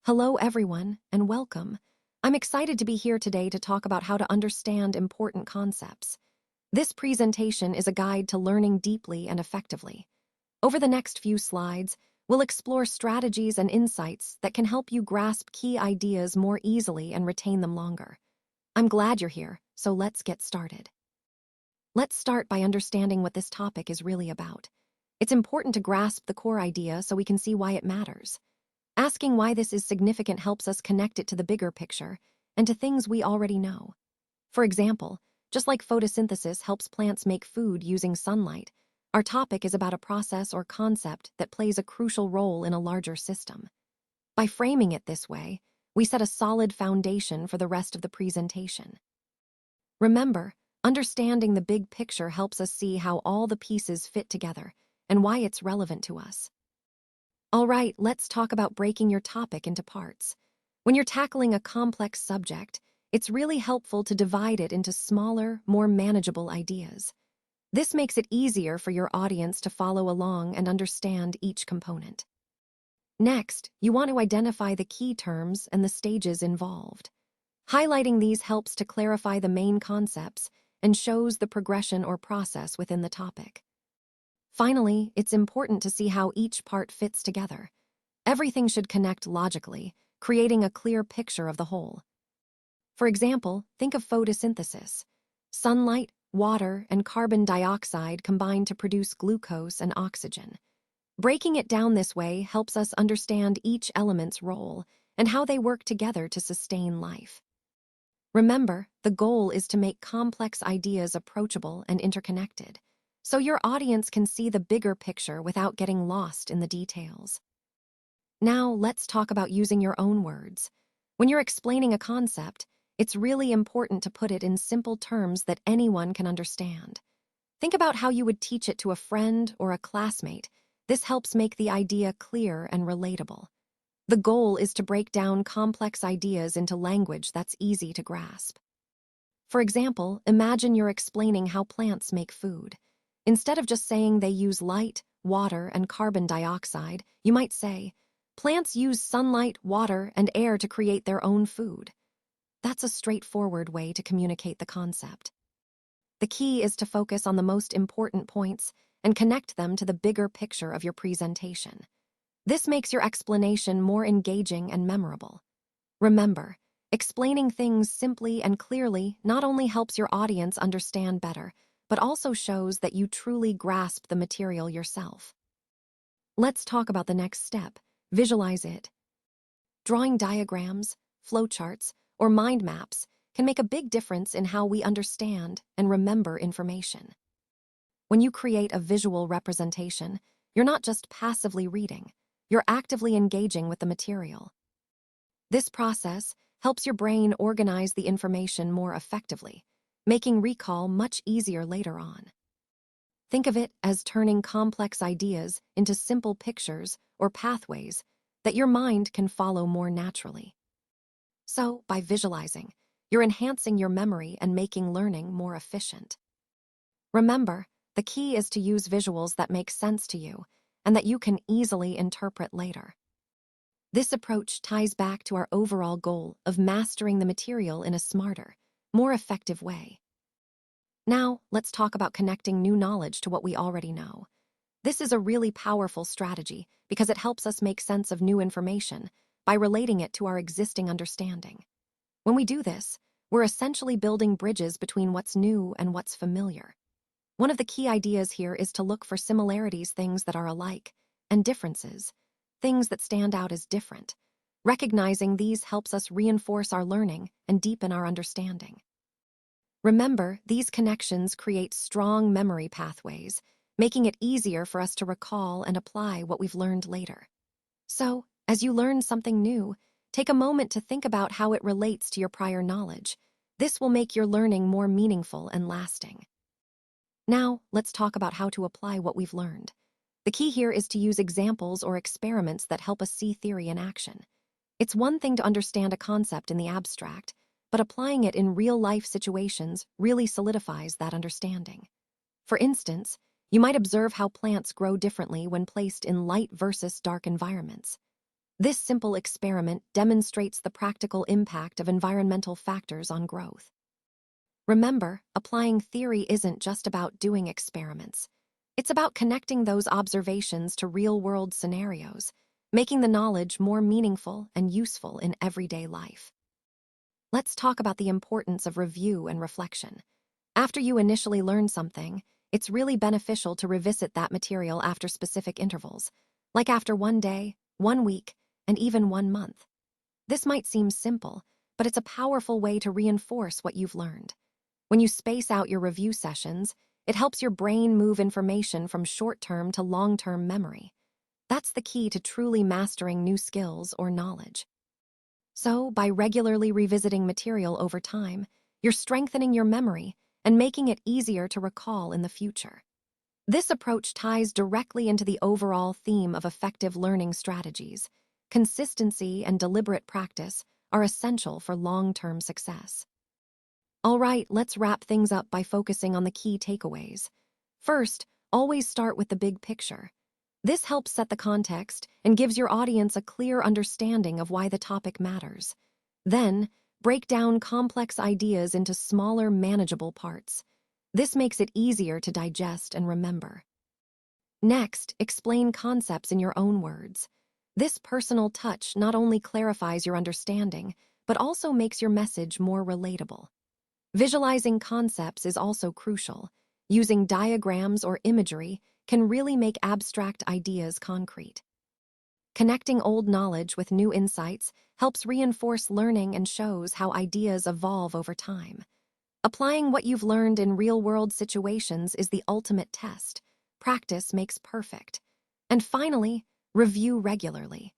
Hello, everyone, and welcome. I'm excited to be here today to talk about how to understand important concepts. This presentation is a guide to learning deeply and effectively. Over the next few slides, we'll explore strategies and insights that can help you grasp key ideas more easily and retain them longer. I'm glad you're here, so let's get started. Let's start by understanding what this topic is really about. It's important to grasp the core idea so we can see why it matters. Asking why this is significant helps us connect it to the bigger picture and to things we already know. For example, just like photosynthesis helps plants make food using sunlight, our topic is about a process or concept that plays a crucial role in a larger system. By framing it this way, we set a solid foundation for the rest of the presentation. Remember, understanding the big picture helps us see how all the pieces fit together and why it's relevant to us. All right, let's talk about breaking your topic into parts. When you're tackling a complex subject, it's really helpful to divide it into smaller, more manageable ideas. This makes it easier for your audience to follow along and understand each component. Next, you want to identify the key terms and the stages involved. Highlighting these helps to clarify the main concepts and shows the progression or process within the topic. Finally, it's important to see how each part fits together. Everything should connect logically, creating a clear picture of the whole. For example, think of photosynthesis. Sunlight, water, and carbon dioxide combine to produce glucose and oxygen. Breaking it down this way helps us understand each element's role and how they work together to sustain life. Remember, the goal is to make complex ideas approachable and interconnected, so your audience can see the bigger picture without getting lost in the details. Now, let's talk about using your own words. When you're explaining a concept, it's really important to put it in simple terms that anyone can understand. Think about how you would teach it to a friend or a classmate. This helps make the idea clear and relatable. The goal is to break down complex ideas into language that's easy to grasp. For example, imagine you're explaining how plants make food. Instead of just saying they use light, water, and carbon dioxide, you might say, plants use sunlight, water, and air to create their own food. That's a straightforward way to communicate the concept. The key is to focus on the most important points and connect them to the bigger picture of your presentation. This makes your explanation more engaging and memorable. Remember, explaining things simply and clearly not only helps your audience understand better, but also shows that you truly grasp the material yourself. Let's talk about the next step. Visualize it. Drawing diagrams, flowcharts, or mind maps can make a big difference in how we understand and remember information. When you create a visual representation, you're not just passively reading, you're actively engaging with the material. This process helps your brain organize the information more effectively, making recall much easier later on. Think of it as turning complex ideas into simple pictures or pathways that your mind can follow more naturally. So, by visualizing, you're enhancing your memory and making learning more efficient. Remember, the key is to use visuals that make sense to you and that you can easily interpret later. This approach ties back to our overall goal of mastering the material in a smarter, more effective way. Now, let's talk about connecting new knowledge to what we already know. This is a really powerful strategy because it helps us make sense of new information by relating it to our existing understanding. When we do this, we're essentially building bridges between what's new and what's familiar. One of the key ideas here is to look for similarities, things that are alike, and differences, things that stand out as different. Recognizing these helps us reinforce our learning and deepen our understanding. Remember, these connections create strong memory pathways, making it easier for us to recall and apply what we've learned later. So, as you learn something new, take a moment to think about how it relates to your prior knowledge. This will make your learning more meaningful and lasting. Now, let's talk about how to apply what we've learned. The key here is to use examples or experiments that help us see theory in action. It's one thing to understand a concept in the abstract, but applying it in real-life situations really solidifies that understanding. For instance, you might observe how plants grow differently when placed in light versus dark environments. This simple experiment demonstrates the practical impact of environmental factors on growth. Remember, applying theory isn't just about doing experiments. It's about connecting those observations to real-world scenarios, making the knowledge more meaningful and useful in everyday life. Let's talk about the importance of review and reflection. After you initially learn something, it's really beneficial to revisit that material after specific intervals, like after 1 day, 1 week, and even 1 month. This might seem simple, but it's a powerful way to reinforce what you've learned. When you space out your review sessions, it helps your brain move information from short-term to long-term memory. That's the key to truly mastering new skills or knowledge. So, by regularly revisiting material over time, you're strengthening your memory and making it easier to recall in the future. This approach ties directly into the overall theme of effective learning strategies. Consistency and deliberate practice are essential for long-term success. All right, let's wrap things up by focusing on the key takeaways. First, always start with the big picture. This helps set the context and gives your audience a clear understanding of why the topic matters. Then, break down complex ideas into smaller, manageable parts. This makes it easier to digest and remember. Next, explain concepts in your own words. This personal touch not only clarifies your understanding, but also makes your message more relatable. Visualizing concepts is also crucial. Using diagrams or imagery can really make abstract ideas concrete. Connecting old knowledge with new insights helps reinforce learning and shows how ideas evolve over time. Applying what you've learned in real-world situations is the ultimate test. Practice makes perfect. And finally, review regularly.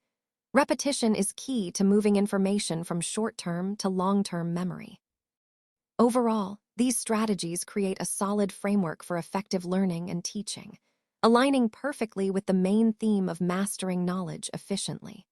Repetition is key to moving information from short-term to long-term memory. Overall, these strategies create a solid framework for effective learning and teaching, aligning perfectly with the main theme of mastering knowledge efficiently.